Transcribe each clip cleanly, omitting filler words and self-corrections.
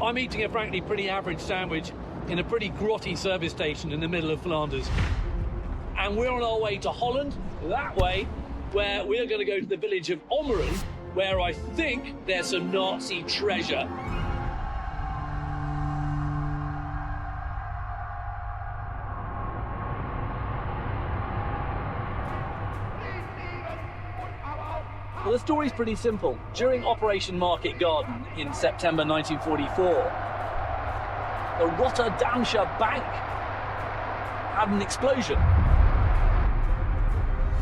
I'm eating a frankly pretty average sandwich in a pretty grotty service station in the middle of Flanders. And we're on our way to Holland, that way, where we're going to go to the village of Ommeren, where I think there's some Nazi treasure. Well, the story's pretty simple. During Operation Market Garden in September 1944, the Rotterdamsche Bank had an explosion.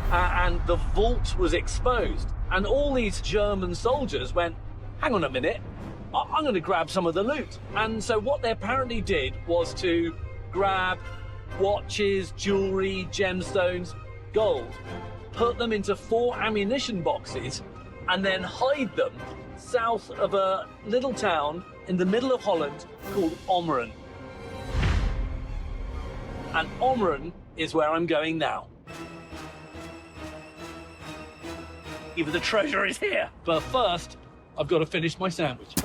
And the vault was exposed. And all these German soldiers went, hang on a minute, I'm going to grab some of the loot. And so what they apparently did was to grab watches, jewelry, gemstones, gold, put them into 4 ammunition boxes, and then hide them south of a little town in the middle of Holland called Ommeren. And Ommeren is where I'm going now. Even the treasure is here. But first, I've got to finish my sandwich.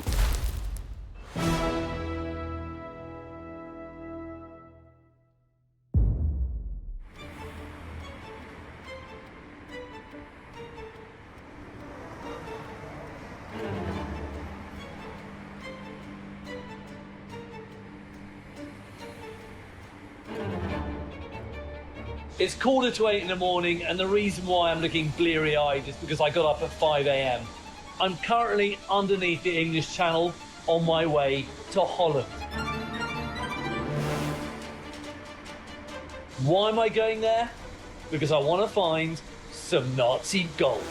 It's 7:45 in the morning, and the reason why I'm looking bleary-eyed is because I got up at 5 a.m. I'm currently underneath the English Channel on my way to Holland. Why am I going there? Because I want to find some Nazi gold.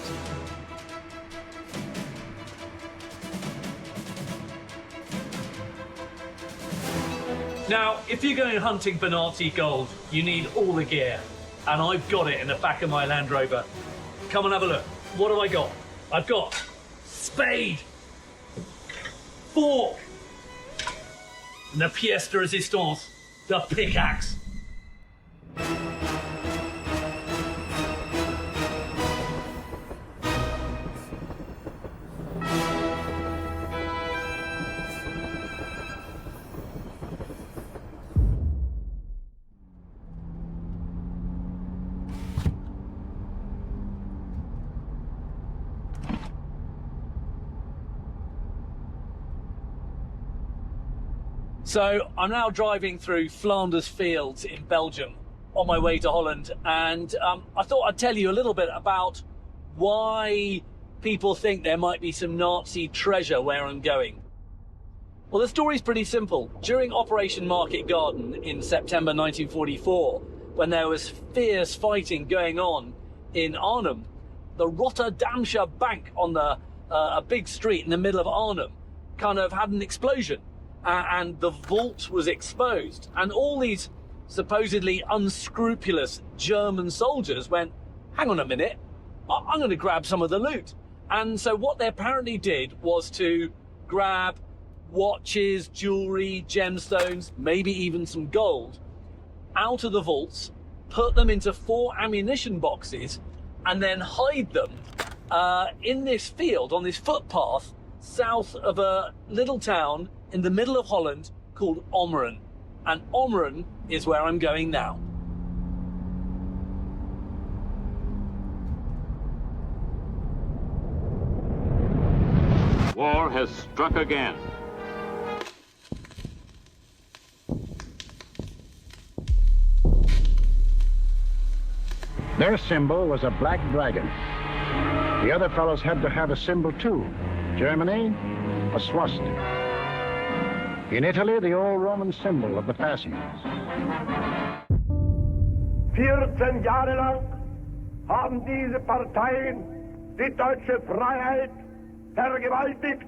Now, if you're going hunting for Nazi gold, you need all the gear. And I've got it in the back of my Land Rover. Come and have a look. What have I got? I've got spade, fork, and the pièce de résistance, the pickaxe. So I'm now driving through Flanders fields in Belgium on my way to Holland, and I thought I'd tell you a little bit about why people think there might be some Nazi treasure where I'm going. Well, the story's pretty simple. During Operation Market Garden in September 1944, when there was fierce fighting going on in Arnhem, the Rotterdamsche Bank on a big street in the middle of Arnhem kind of had an explosion. And the vault was exposed, and all these supposedly unscrupulous German soldiers went, hang on a minute, I'm going to grab some of the loot. And so what they apparently did was to grab watches, jewelry, gemstones, maybe even some gold out of the vaults, put them into 4 ammunition boxes, and then hide them in this field, on this footpath, south of a little town in the middle of Holland called Ommeren. And Ommeren is where I'm going now. War has struck again. Their symbol was a black dragon. The other fellows had to have a symbol too. Germany, a swastika. In Italy, the old Roman symbol of the fasces. 14 Jahre lang haben diese Parteien die deutsche Freiheit vergewaltigt,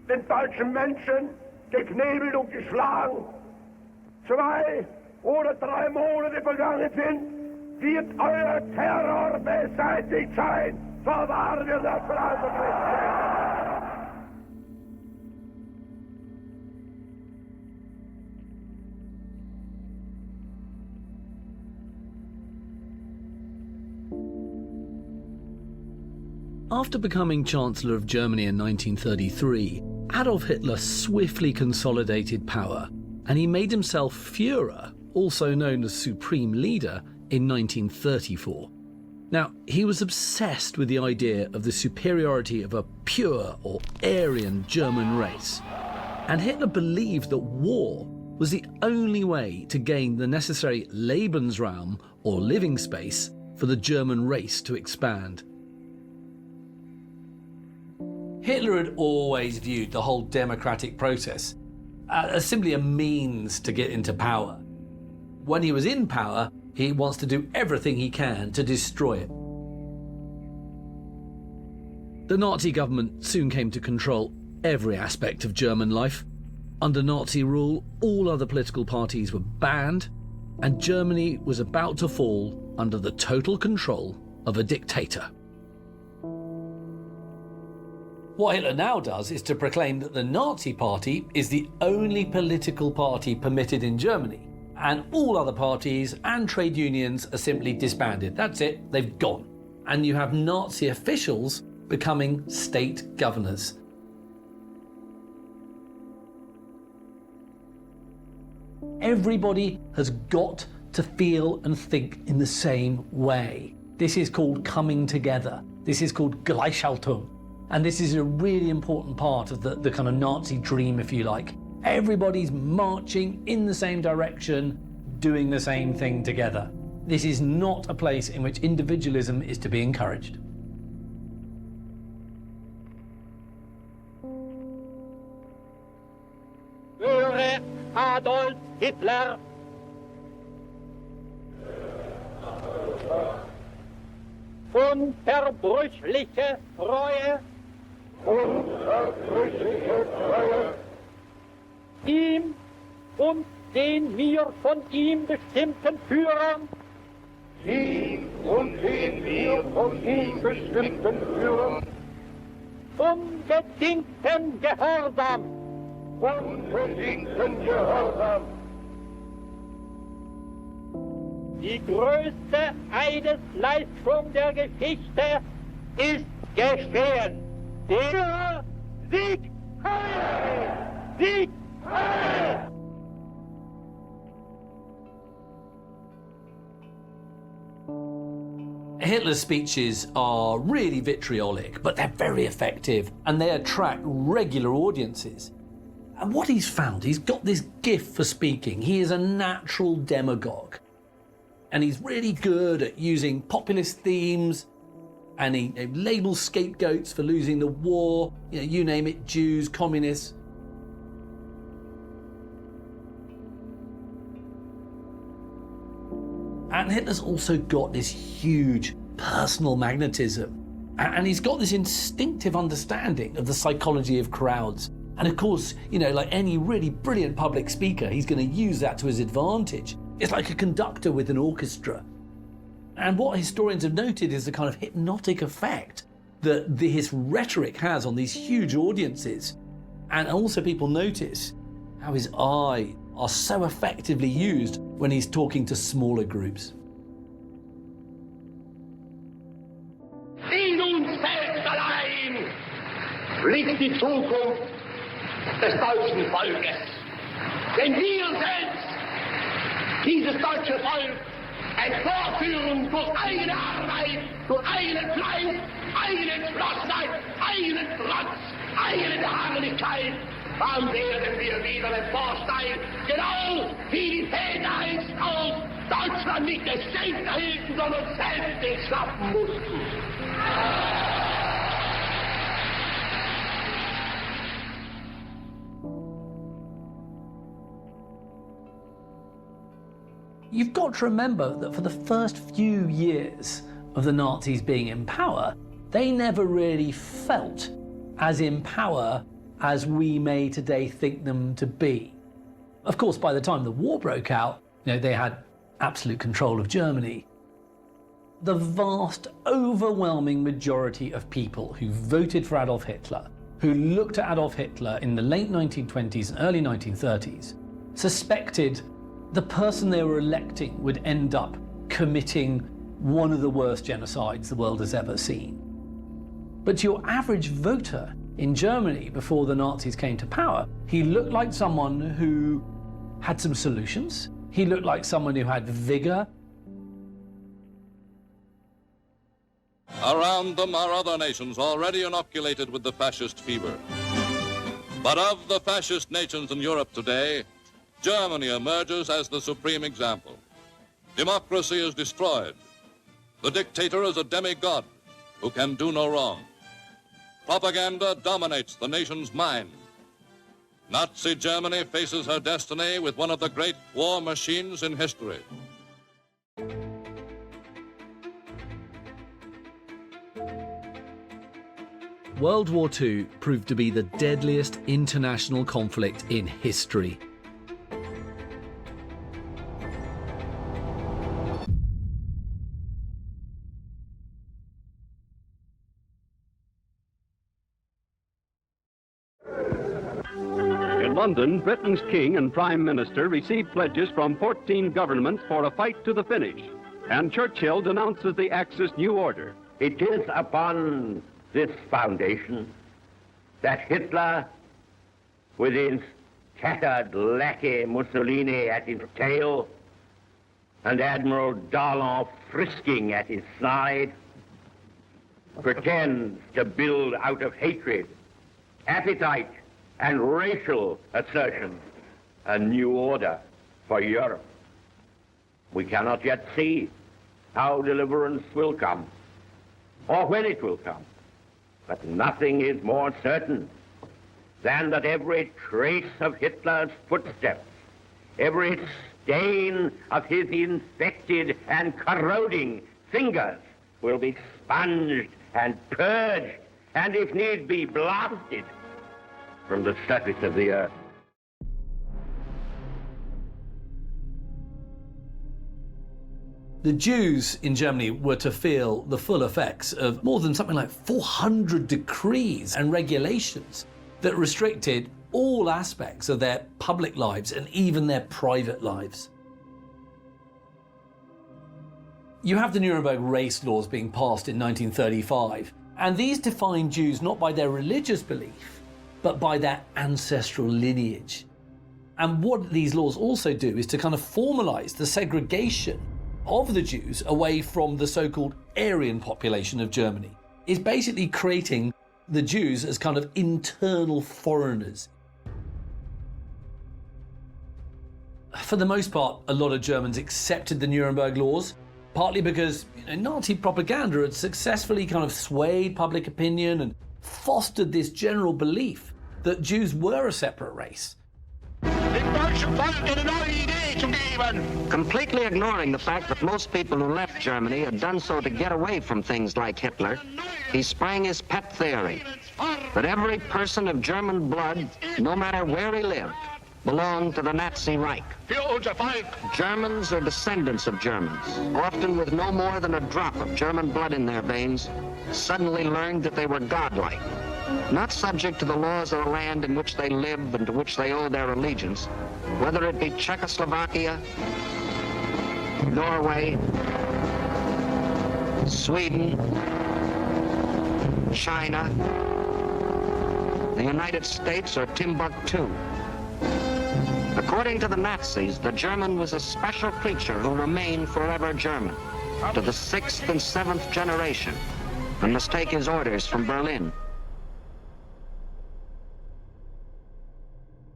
den deutschen Menschen geknebelt und geschlagen. 2 oder 3 Monate vergangen sind, wird euer Terror beseitigt sein. So wahr wir das Präsident. After becoming Chancellor of Germany in 1933, Adolf Hitler swiftly consolidated power, and he made himself Führer, also known as Supreme Leader, in 1934. Now, he was obsessed with the idea of the superiority of a pure or Aryan German race, and Hitler believed that war was the only way to gain the necessary Lebensraum, or living space, for the German race to expand. Hitler had always viewed the whole democratic process as simply a means to get into power. When he was in power, he wants to do everything he can to destroy it. The Nazi government soon came to control every aspect of German life. Under Nazi rule, all other political parties were banned, and Germany was about to fall under the total control of a dictator. What Hitler now does is to proclaim that the Nazi Party is the only political party permitted in Germany, and all other parties and trade unions are simply disbanded. That's it, they've gone. And you have Nazi officials becoming state governors. Everybody has got to feel and think in the same way. This is called coming together. This is called Gleichschaltung. And this is a really important part of the kind of Nazi dream, if you like. Everybody's marching in the same direction, doing the same thing together. This is not a place in which individualism is to be encouraged. Höre Adolf Hitler! Unverbrüchliche Treue! Unverbrüchliche Treue! Ihm und den mir von ihm bestimmten Führern, Ihm und den wir von ihm bestimmten Führern, unbedingten Gehorsam, unbedingten Gehorsam. die größte Eidesleistung der Geschichte ist geschehen. Der Sieg heil! Sieg heil! Hitler's speeches are really vitriolic, but they're very effective, and they attract regular audiences. And what he's found, he's got this gift for speaking. He is a natural demagogue. And he's really good at using populist themes, and he labels scapegoats for losing the war, you name it, Jews, communists. And Hitler's also got this huge personal magnetism. And he's got this instinctive understanding of the psychology of crowds. And of course, like any really brilliant public speaker, he's going to use that to his advantage. It's like a conductor with an orchestra. And what historians have noted is the kind of hypnotic effect that his rhetoric has on these huge audiences. And also people notice how his eyes are so effectively used when he's talking to smaller groups. In uns selbst allein liegt die Zukunft des deutschen Volkes. Wenn wir selbst dieses deutsche Volk emporführen durch eigene Arbeit, durch eigenen Fleiß, eigene Entschlossenheit, eigenen Trotz, eigene Beharrlichkeit, dann werden wir wieder emporsteigen, genau wie die Väter einst auch Deutschland nicht geschenkt erhielten, sondern selbst entschaffen mussten. You've got to remember that for the first few years of the Nazis being in power, they never really felt as in power as we may today think them to be. Of course, by the time the war broke out, they had absolute control of Germany. The vast, overwhelming majority of people who voted for Adolf Hitler, who looked at Adolf Hitler in the late 1920s and early 1930s, suspected the person they were electing would end up committing one of the worst genocides the world has ever seen. But to your average voter, in Germany before the Nazis came to power, he looked like someone who had some solutions. He looked like someone who had vigor. Around them are other nations already inoculated with the fascist fever. But of the fascist nations in Europe today, Germany emerges as the supreme example. Democracy is destroyed. The dictator is a demigod who can do no wrong. Propaganda dominates the nation's mind. Nazi Germany faces her destiny with one of the great war machines in history. World War II proved to be the deadliest international conflict in history. In London, Britain's King and Prime Minister received pledges from 14 governments for a fight to the finish. And Churchill denounces the Axis new order. It is upon this foundation that Hitler, with his tattered lackey Mussolini at his tail and Admiral Darlan frisking at his side, pretends to build out of hatred, appetite, and racial assertion a new order for Europe. We cannot yet see how deliverance will come or when it will come. But nothing is more certain than that every trace of Hitler's footsteps, every stain of his infected and corroding fingers will be sponged and purged, and if need be, blasted from the surface of the earth. The Jews in Germany were to feel the full effects of more than something like 400 decrees and regulations that restricted all aspects of their public lives and even their private lives. You have the Nuremberg race laws being passed in 1935, and these defined Jews not by their religious belief, but by their ancestral lineage. And what these laws also do is to kind of formalize the segregation of the Jews away from the so-called Aryan population of Germany. Is basically creating the Jews as kind of internal foreigners. For the most part, a lot of Germans accepted the Nuremberg laws, partly because Nazi propaganda had successfully kind of swayed public opinion and fostered this general belief that Jews were a separate race. Completely ignoring the fact that most people who left Germany had done so to get away from things like Hitler, he sprang his pet theory that every person of German blood, no matter where he lived, belonged to the Nazi Reich. Germans are descendants of Germans, often with no more than a drop of German blood in their veins, suddenly learned that they were godlike, not subject to the laws of the land in which they live and to which they owe their allegiance, whether it be Czechoslovakia, Norway, Sweden, China, the United States, or Timbuktu. According to the Nazis, the German was a special creature who remained forever German, to the 6th and 7th generation, and must take his orders from Berlin.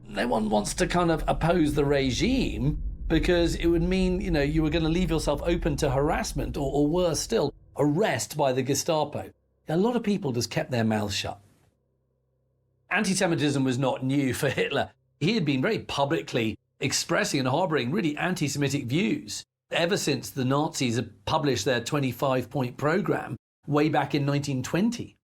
No one wants to kind of oppose the regime because it would mean, you were going to leave yourself open to harassment or worse still, arrest by the Gestapo. A lot of people just kept their mouths shut. Anti-Semitism was not new for Hitler. He had been very publicly expressing and harboring really anti-Semitic views ever since the Nazis had published their 25-point program way back in 1920.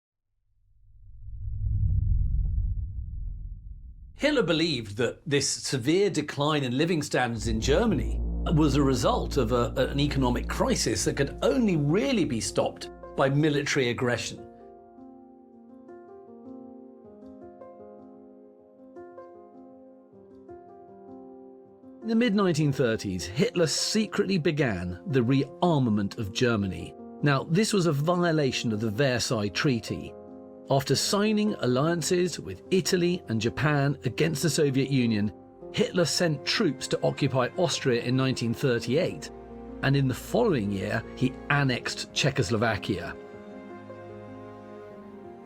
Hitler believed that this severe decline in living standards in Germany was a result of an economic crisis that could only really be stopped by military aggression. In the mid-1930s, Hitler secretly began the rearmament of Germany. Now, this was a violation of the Versailles Treaty. After signing alliances with Italy and Japan against the Soviet Union, Hitler sent troops to occupy Austria in 1938, and in the following year he annexed Czechoslovakia.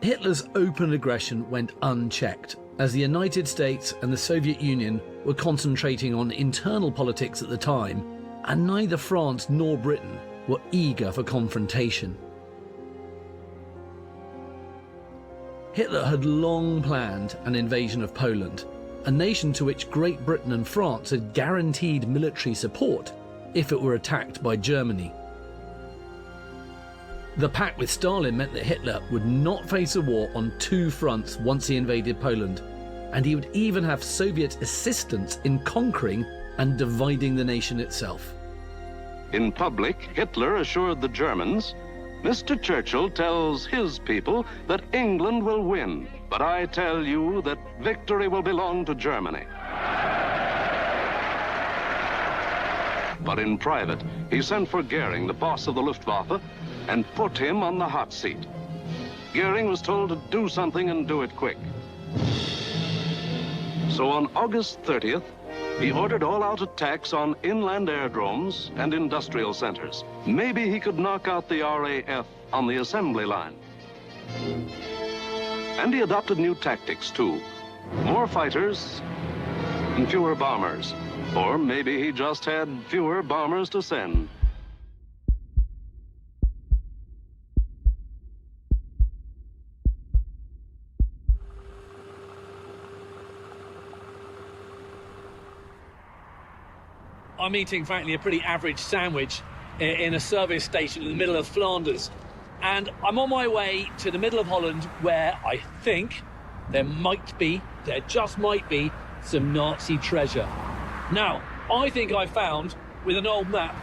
Hitler's open aggression went unchecked, as the United States and the Soviet Union were concentrating on internal politics at the time, and neither France nor Britain were eager for confrontation. Hitler had long planned an invasion of Poland, a nation to which Great Britain and France had guaranteed military support if it were attacked by Germany. The pact with Stalin meant that Hitler would not face a war on two fronts once he invaded Poland, and he would even have Soviet assistance in conquering and dividing the nation itself. In public, Hitler assured the Germans, "Mr. Churchill tells his people that England will win, but I tell you that victory will belong to Germany." But in private, he sent for Goering, the boss of the Luftwaffe, and put him on the hot seat. Goering was told to do something and do it quick. So on August 30th, he ordered all-out attacks on inland aerodromes and industrial centers. Maybe he could knock out the RAF on the assembly line. And he adopted new tactics, too. More fighters and fewer bombers. Or maybe he just had fewer bombers to send. I'm eating, frankly, a pretty average sandwich in a service station in the middle of Flanders. And I'm on my way to the middle of Holland, where I think there just might be, some Nazi treasure. Now, I think I found, with an old map,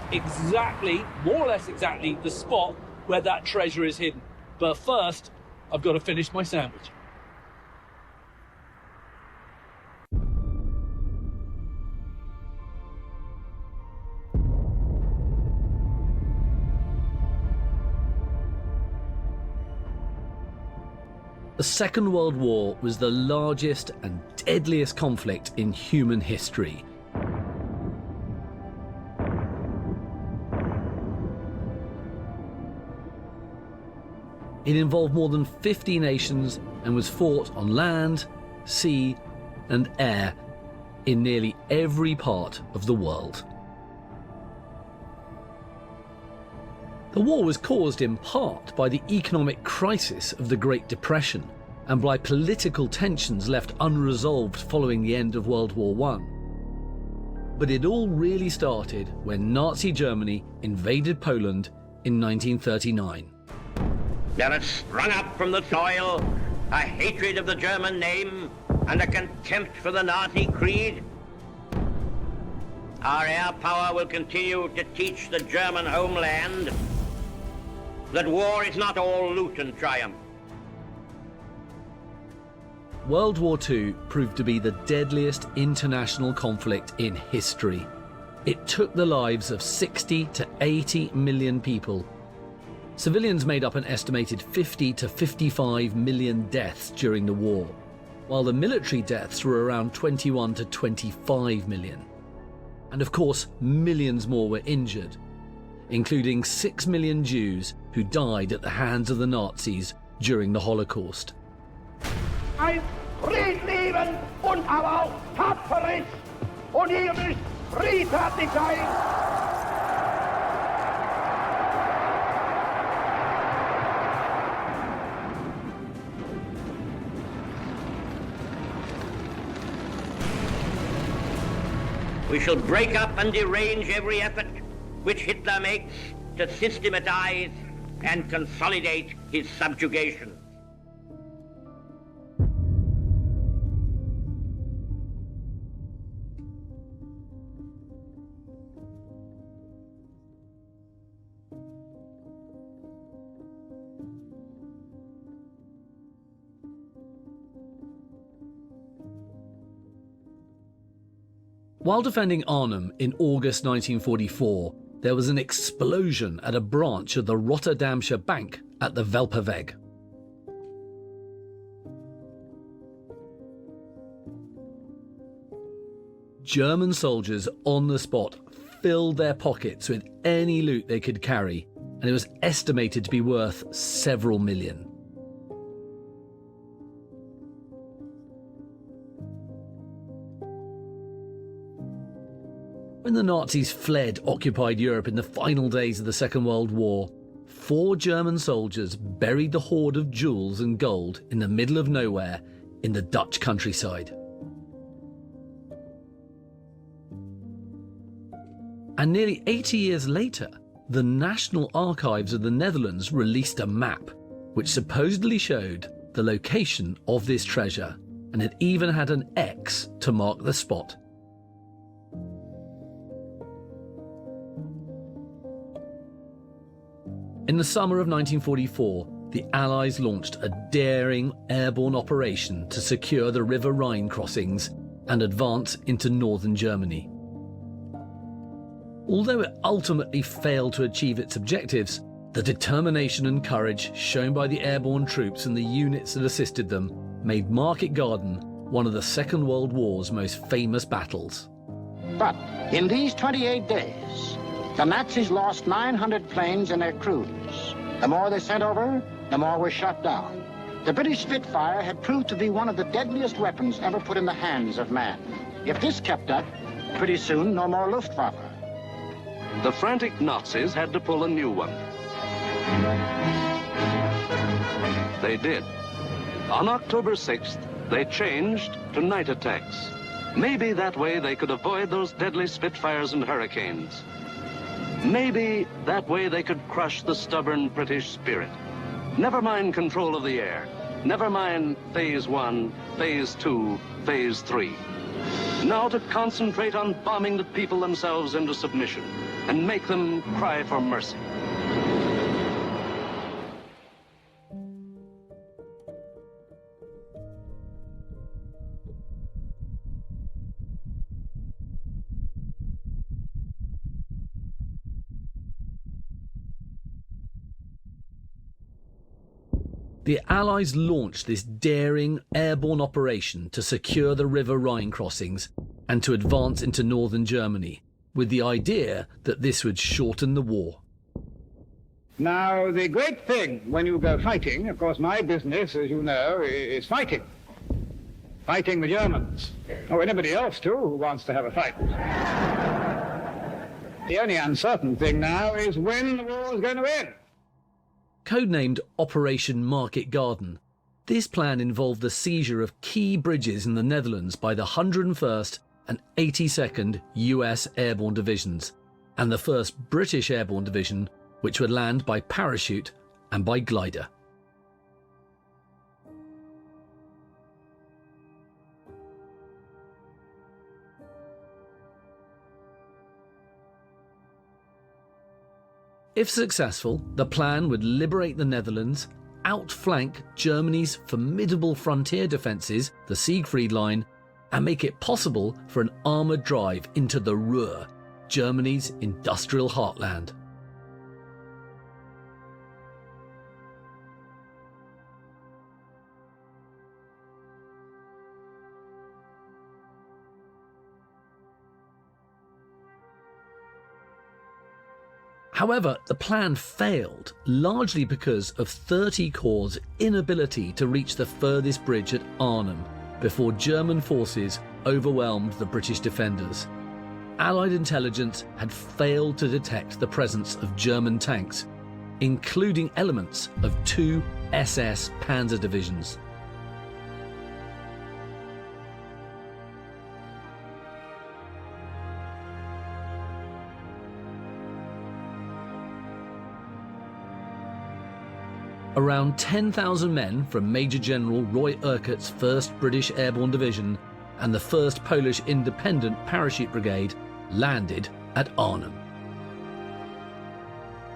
more or less exactly, the spot where that treasure is hidden. But first, I've got to finish my sandwich. The Second World War was the largest and deadliest conflict in human history. It involved more than 50 nations and was fought on land, sea, and air in nearly every part of the world. The war was caused in part by the economic crisis of the Great Depression and by political tensions left unresolved following the end of World War I. But it all really started when Nazi Germany invaded Poland in 1939. There had sprung up from the soil a hatred of the German name and a contempt for the Nazi creed. Our air power will continue to teach the German homeland that war is not all loot and triumph. World War II proved to be the deadliest international conflict in history. It took the lives of 60 to 80 million people. Civilians made up an estimated 50 to 55 million deaths during the war, while the military deaths were around 21 to 25 million. And of course, millions more were injured, including 6 million Jews who died at the hands of the Nazis during the Holocaust. Ein Friedleben und aber auch tapferes und ihr müsst friedfertig sein. We shall break up and derange every effort which Hitler makes to systematize and consolidate his subjugation. While defending Arnhem in August 1944, there was an explosion at a branch of the Rotterdamsche Bank at the Welperweg. German soldiers on the spot filled their pockets with any loot they could carry, and it was estimated to be worth several million. When the Nazis fled occupied Europe in the final days of the Second World War, 4 German soldiers buried the hoard of jewels and gold in the middle of nowhere in the Dutch countryside. And nearly 80 years later, the National Archives of the Netherlands released a map which supposedly showed the location of this treasure, and it even had an X to mark the spot. In the summer of 1944, the Allies launched a daring airborne operation to secure the River Rhine crossings and advance into northern Germany. Although it ultimately failed to achieve its objectives, the determination and courage shown by the airborne troops and the units that assisted them made Market Garden one of the Second World War's most famous battles. But in these 28 days, the Nazis lost 900 planes and their crews. The more they sent over, the more were shot down. The British Spitfire had proved to be one of the deadliest weapons ever put in the hands of man. If this kept up, pretty soon no more Luftwaffe. The frantic Nazis had to pull a new one. They did. On October 6th, they changed to night attacks. Maybe that way they could avoid those deadly Spitfires and Hurricanes. Maybe that way they could crush the stubborn British spirit. Never mind control of the air. Never mind Phase 1, Phase 2, Phase 3. Now to concentrate on bombing the people themselves into submission and make them cry for mercy. The Allies launched this daring airborne operation to secure the River Rhine crossings and to advance into northern Germany, with the idea that this would shorten the war. Now, the great thing when you go fighting, of course, my business, as you know, is fighting. Fighting the Germans, or anybody else, too, who wants to have a fight. The only uncertain thing now is when the war is going to end. Codenamed Operation Market Garden, this plan involved the seizure of key bridges in the Netherlands by the 101st and 82nd US Airborne Divisions, and the 1st British Airborne Division, which would land by parachute and by glider. If successful, the plan would liberate the Netherlands, outflank Germany's formidable frontier defences, the Siegfried Line, and make it possible for an armoured drive into the Ruhr, Germany's industrial heartland. However, the plan failed, largely because of 30 Corps' inability to reach the furthest bridge at Arnhem before German forces overwhelmed the British defenders. Allied intelligence had failed to detect the presence of German tanks, including elements of 2 SS Panzer divisions. Around 10,000 men from Major General Roy Urquhart's 1st British Airborne Division and the 1st Polish Independent Parachute Brigade landed at Arnhem.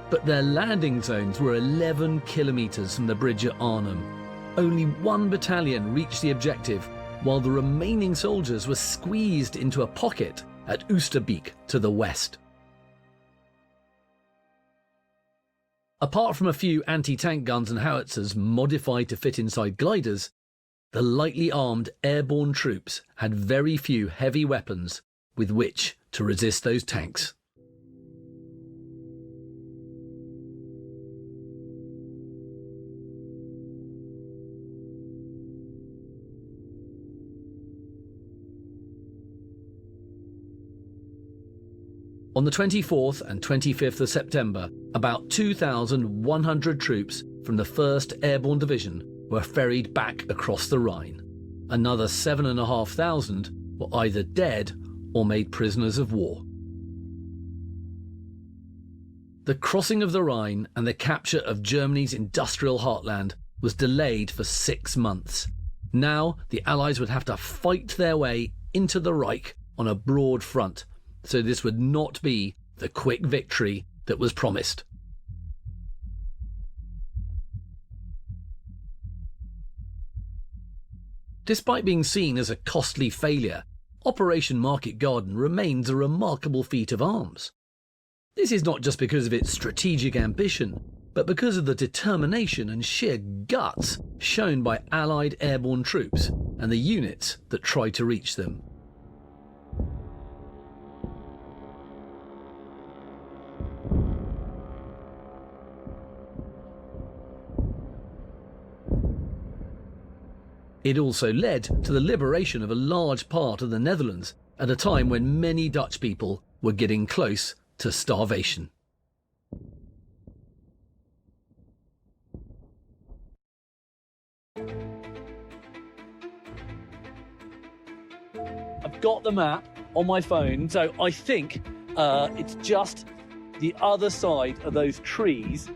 But their landing zones were 11 kilometres from the bridge at Arnhem. Only 1 battalion reached the objective, while the remaining soldiers were squeezed into a pocket at Oosterbeek to the west. Apart from a few anti-tank guns and howitzers modified to fit inside gliders, the lightly armed airborne troops had very few heavy weapons with which to resist those tanks. On the 24th and 25th of September, about 2,100 troops from the 1st Airborne Division were ferried back across the Rhine. Another 7,500 were either dead or made prisoners of war. The crossing of the Rhine and the capture of Germany's industrial heartland was delayed for 6 months. Now the Allies would have to fight their way into the Reich on a broad front, so this would not be the quick victory that was promised. Despite being seen as a costly failure, Operation Market Garden remains a remarkable feat of arms. This is not just because of its strategic ambition, but because of the determination and sheer guts shown by Allied airborne troops and the units that tried to reach them. It also led to the liberation of a large part of the Netherlands at a time when many Dutch people were getting close to starvation. I've got the map on my phone, so I think it's just the other side of those trees.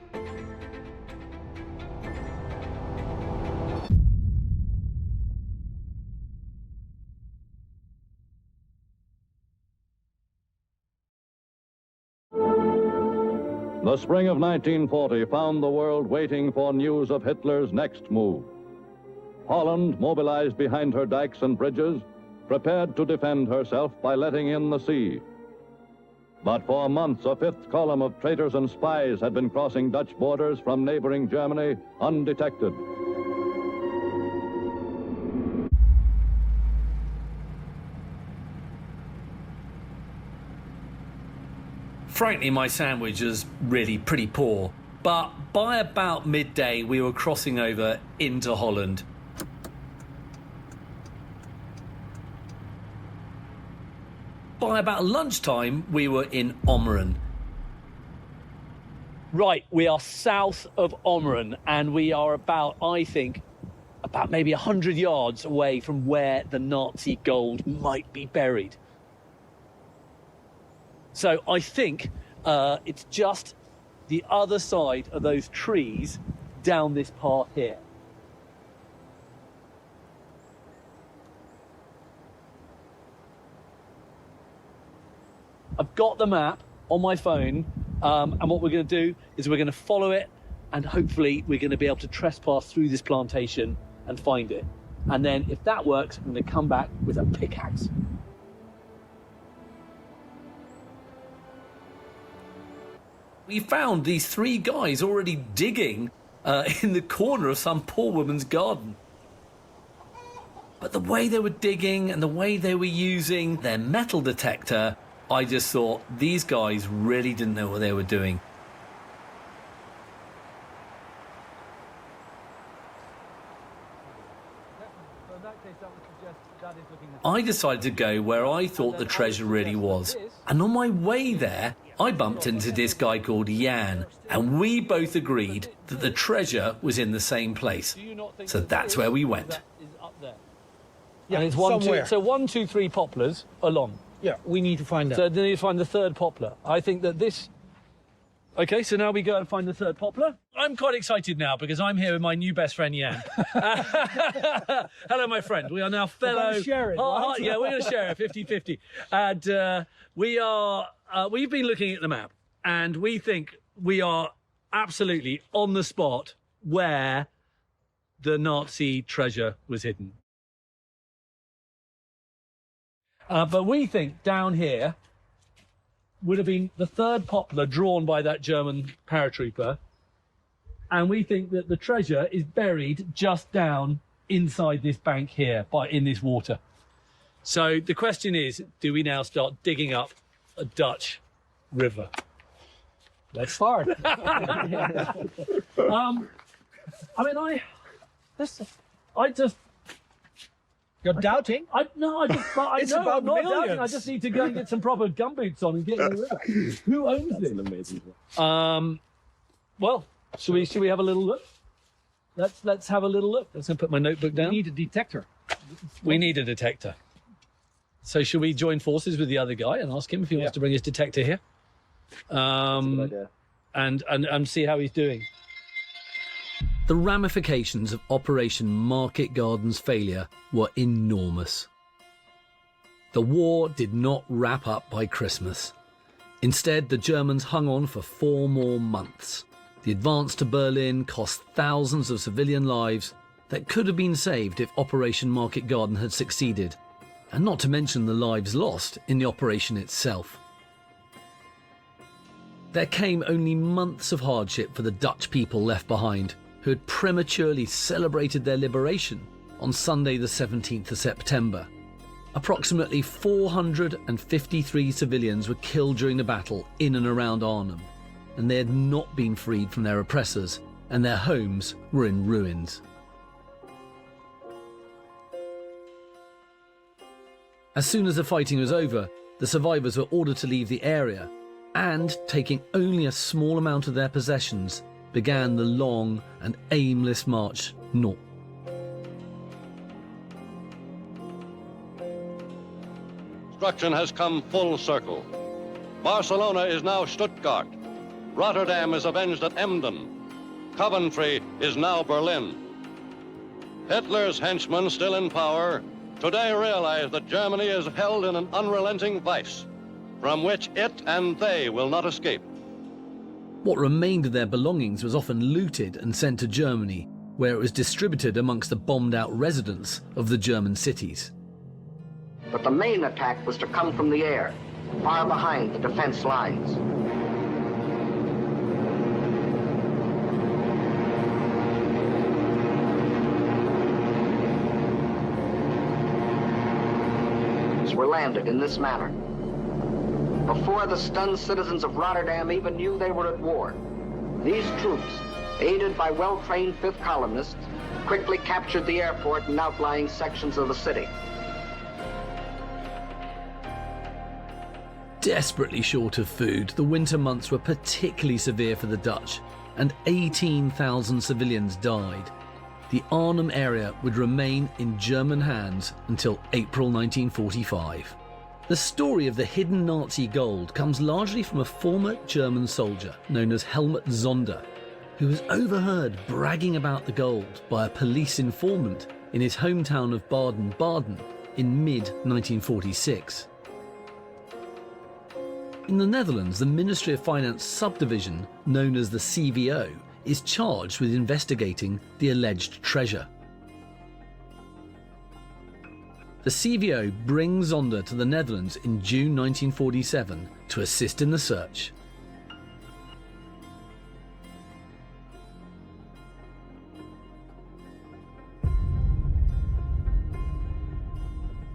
The spring of 1940 found the world waiting for news of Hitler's next move. Holland, mobilized behind her dikes and bridges, prepared to defend herself by letting in the sea. But for months, a fifth column of traitors and spies had been crossing Dutch borders from neighboring Germany undetected. Frankly, my sandwich was really pretty poor, but by about midday we were crossing over into Holland. By about lunchtime we were in Omeren. Right, we are south of Omeren and we are about, I think, about maybe 100 yards away from where the Nazi gold might be buried. So I think it's just the other side of those trees down this path here. I've got the map on my phone, and what we're going to do is we're going to follow it, and hopefully we're going to be able to trespass through this plantation and find it. And then if that works, I'm going to come back with a pickaxe. We found these 3 guys already digging in the corner of some poor woman's garden. But the way they were digging and the way they were using their metal detector, I just thought these guys really didn't know what they were doing. I decided to go where I thought the treasure really was. And on my way there, I bumped into this guy called Jan, and we both agreed that the treasure was in the same place. So that's where we went. Yeah, and it's 1, 2, 3 poplars along. Yeah, we need to find out. So then you find the 3rd poplar. I think that this... Okay, so now we go and find the 3rd poplar. I'm quite excited now because I'm here with my new best friend, Jan. Hello, my friend. We are now fellow... We're going to share it, right? Yeah, we're going to share it, 50-50. And we've been looking at the map, and we think we are absolutely on the spot where the Nazi treasure was hidden. But we think down here would have been the 3rd poplar drawn by that German paratrooper. And we think that the treasure is buried just down inside this bank here, in this water. So the question is, do we now start digging up a Dutch river? Let's start. You're doubting? It's It's know, about I'm not doubting. millions. I just need to go and get some proper gumboots on and get in the river. Who owns it? An amazing Well, should we have a little look? Let's have a little look. Let's put my notebook down. We need a detector. We need a detector. So should we join forces with the other guy and ask him if he wants to bring his detector here? And see how he's doing. The ramifications of Operation Market Garden's failure were enormous. The war did not wrap up by Christmas. Instead, the Germans hung on for 4 more months. The advance to Berlin cost thousands of civilian lives that could have been saved if Operation Market Garden had succeeded, and not to mention the lives lost in the operation itself. There came only months of hardship for the Dutch people left behind, who had prematurely celebrated their liberation on Sunday the 17th of September. Approximately 453 civilians were killed during the battle in and around Arnhem, and they had not been freed from their oppressors, and their homes were in ruins. As soon as the fighting was over, the survivors were ordered to leave the area, and, taking only a small amount of their possessions, began the long and aimless march north. Destruction has come full circle. Barcelona is now Stuttgart. Rotterdam is avenged at Emden. Coventry is now Berlin. Hitler's henchmen, still in power, today realize that Germany is held in an unrelenting vice, from which it and they will not escape. What remained of their belongings was often looted and sent to Germany, where it was distributed amongst the bombed-out residents of the German cities. But the main attack was to come from the air, far behind the defense lines. Were landed in this manner. Before the stunned citizens of Rotterdam even knew they were at war, these troops, aided by well-trained fifth columnists, quickly captured the airport and outlying sections of the city. Desperately short of food, the winter months were particularly severe for the Dutch, and 18,000 civilians died. The Arnhem area would remain in German hands until April 1945. The story of the hidden Nazi gold comes largely from a former German soldier known as Helmut Zonder, who was overheard bragging about the gold by a police informant in his hometown of Baden-Baden in mid-1946. In the Netherlands, the Ministry of Finance subdivision, known as the CVO, is charged with investigating the alleged treasure. The CVO brings Zonder to the Netherlands in June 1947 to assist in the search.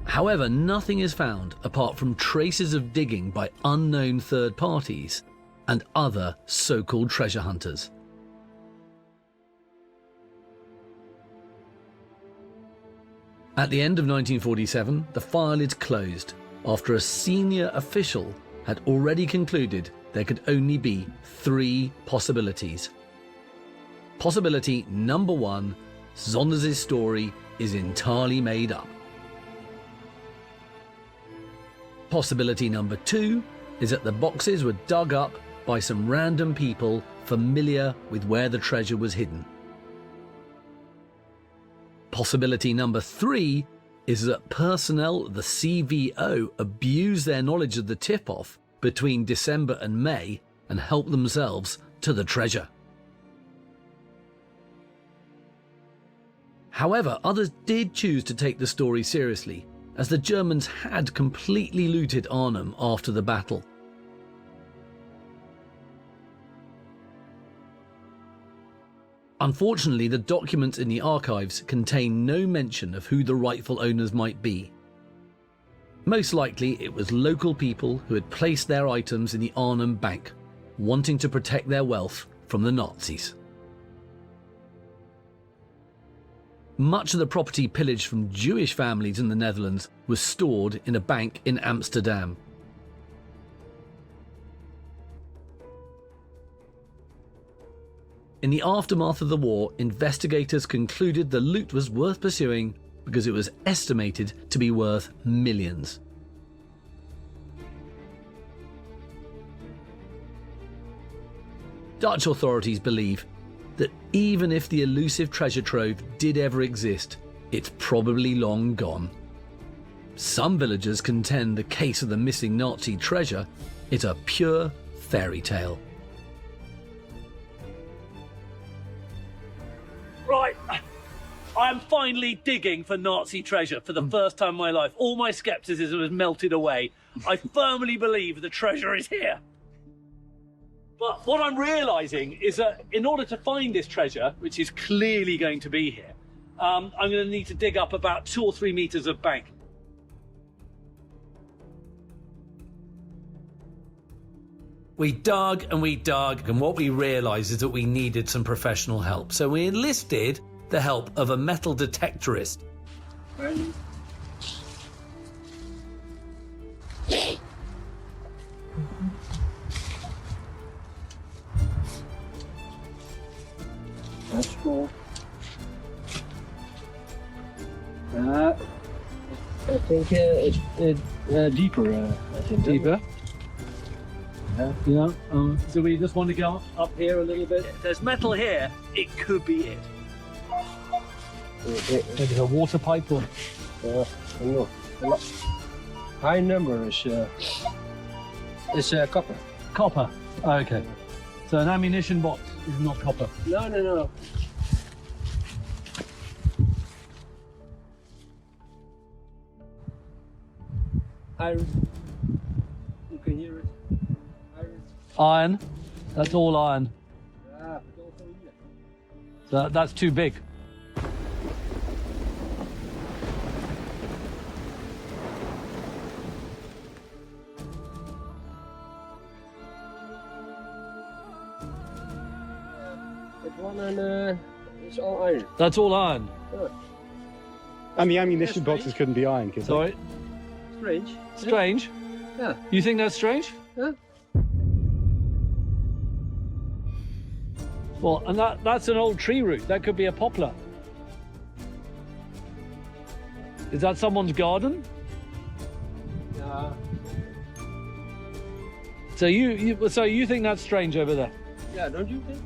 However, nothing is found apart from traces of digging by unknown third parties and other so-called treasure hunters. At the end of 1947, the file is closed after a senior official had already concluded there could only be 3 possibilities. Possibility number 1, Zonder's story is entirely made up. Possibility number 2 is that the boxes were dug up by some random people familiar with where the treasure was hidden. Possibility number 3 is that personnel of the CVO abused their knowledge of the tip-off between December and May and helped themselves to the treasure. However, others did choose to take the story seriously, as the Germans had completely looted Arnhem after the battle. Unfortunately, the documents in the archives contain no mention of who the rightful owners might be. Most likely it was local people who had placed their items in the Arnhem Bank, wanting to protect their wealth from the Nazis. Much of the property pillaged from Jewish families in the Netherlands was stored in a bank in Amsterdam. In the aftermath of the war, investigators concluded the loot was worth pursuing because it was estimated to be worth millions. Dutch authorities believe that even if the elusive treasure trove did ever exist, it's probably long gone. Some villagers contend the case of the missing Nazi treasure is a pure fairy tale. Right, I am finally digging for Nazi treasure for the first time in my life. All my skepticism has melted away. I firmly believe the treasure is here. But what I'm realising is that in order to find this treasure, which is clearly going to be here, I'm going to need to dig up about 2 or 3 metres of bank. We dug, and what we realised is that we needed some professional help. So we enlisted the help of a metal detectorist. That's cool. I think deeper. I think deeper. Yeah. So we just want to go up here a little bit. If there's metal here, it could be it. Maybe a water pipe or. No. High number is copper. Copper. Okay. So an ammunition box is not copper. No. Iron. You can hear it. Iron. Iron. That's all iron. Yeah, but also here. So that's too big. That one and it's all iron. That's all iron. Yeah. And the ammunition boxes couldn't be iron, could they? Sorry. Strange. Strange? Yeah. You think that's strange? Yeah. Well, and that's an old tree root. That could be a poplar. Is that someone's garden? Yeah. So you think that's strange over there? Yeah, don't you think?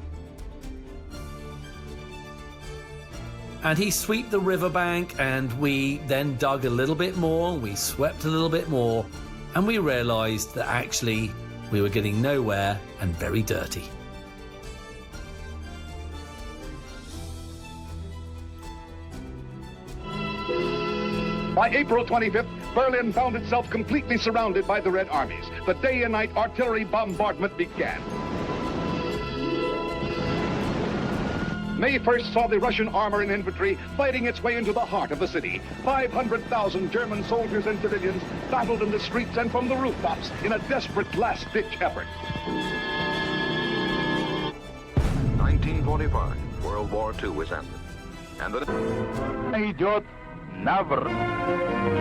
And he swept the riverbank, and we then dug a little bit more, we swept a little bit more, and we realised that actually we were getting nowhere and very dirty. By April 25th, Berlin found itself completely surrounded by the Red Armies. The day and night artillery bombardment began. May 1st saw the Russian armor and infantry fighting its way into the heart of the city. 500,000 German soldiers and civilians battled in the streets and from the rooftops in a desperate last-ditch effort. 1945, World War II was ended. And the... Never.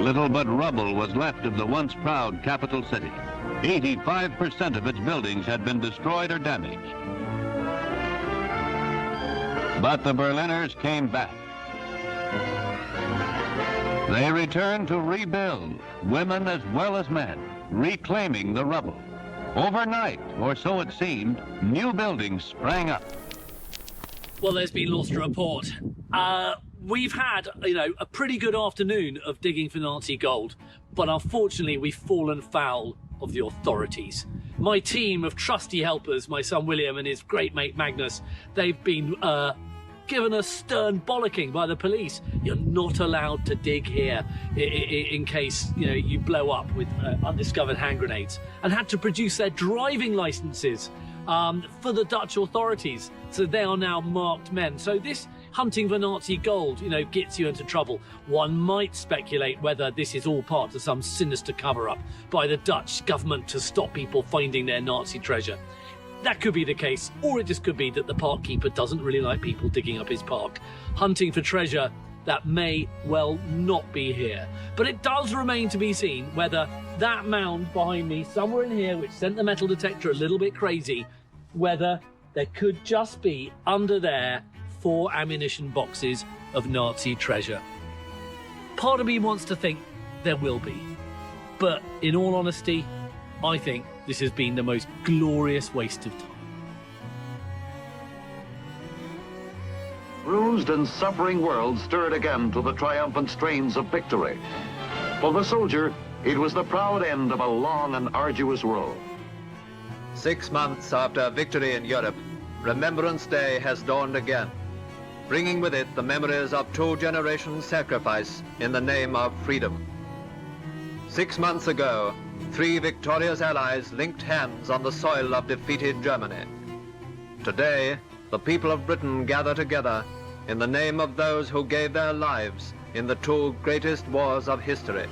Little but rubble was left of the once proud capital city. 85% of its buildings had been destroyed or damaged. But the Berliners came back. They returned to rebuild, women as well as men, reclaiming the rubble. Overnight, or so it seemed, new buildings sprang up. Well, there's been lots to report. We've had, a pretty good afternoon of digging for Nazi gold, but unfortunately we've fallen foul of the authorities. My team of trusty helpers, my son William and his great mate Magnus, they've been given a stern bollocking by the police. You're not allowed to dig here in case you blow up with undiscovered hand grenades, and had to produce their driving licenses for the Dutch authorities. So they are now marked men. So this hunting for Nazi gold, gets you into trouble. One might speculate whether this is all part of some sinister cover-up by the Dutch government to stop people finding their Nazi treasure. That could be the case, or it just could be that the park keeper doesn't really like people digging up his park, hunting for treasure that may well not be here. But it does remain to be seen whether that mound behind me, somewhere in here, which sent the metal detector a little bit crazy, whether there could just be under there 4 ammunition boxes of Nazi treasure. Part of me wants to think there will be, but in all honesty, I think this has been the most glorious waste of time. Bruised and suffering world stirred again to the triumphant strains of victory. For the soldier, it was the proud end of a long and arduous road. 6 months after victory in Europe, Remembrance Day has dawned again, bringing with it the memories of 2 generations' sacrifice in the name of freedom. 6 months ago, 3 victorious allies linked hands on the soil of defeated Germany. Today, the people of Britain gather together in the name of those who gave their lives in the 2 greatest wars of history.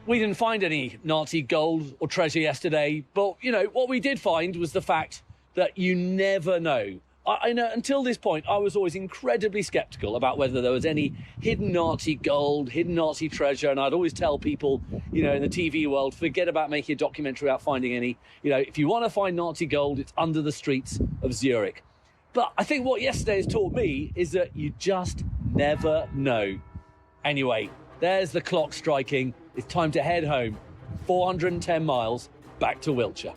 We didn't find any Nazi gold or treasure yesterday, but, what we did find was the fact that you never know. I know until this point, I was always incredibly skeptical about whether there was any hidden Nazi gold, hidden Nazi treasure, and I'd always tell people, in the TV world, forget about making a documentary about finding any. If you want to find Nazi gold, it's under the streets of Zurich. But I think what yesterday has taught me is that you just never know. Anyway, there's the clock striking. It's time to head home. 410 miles back to Wiltshire.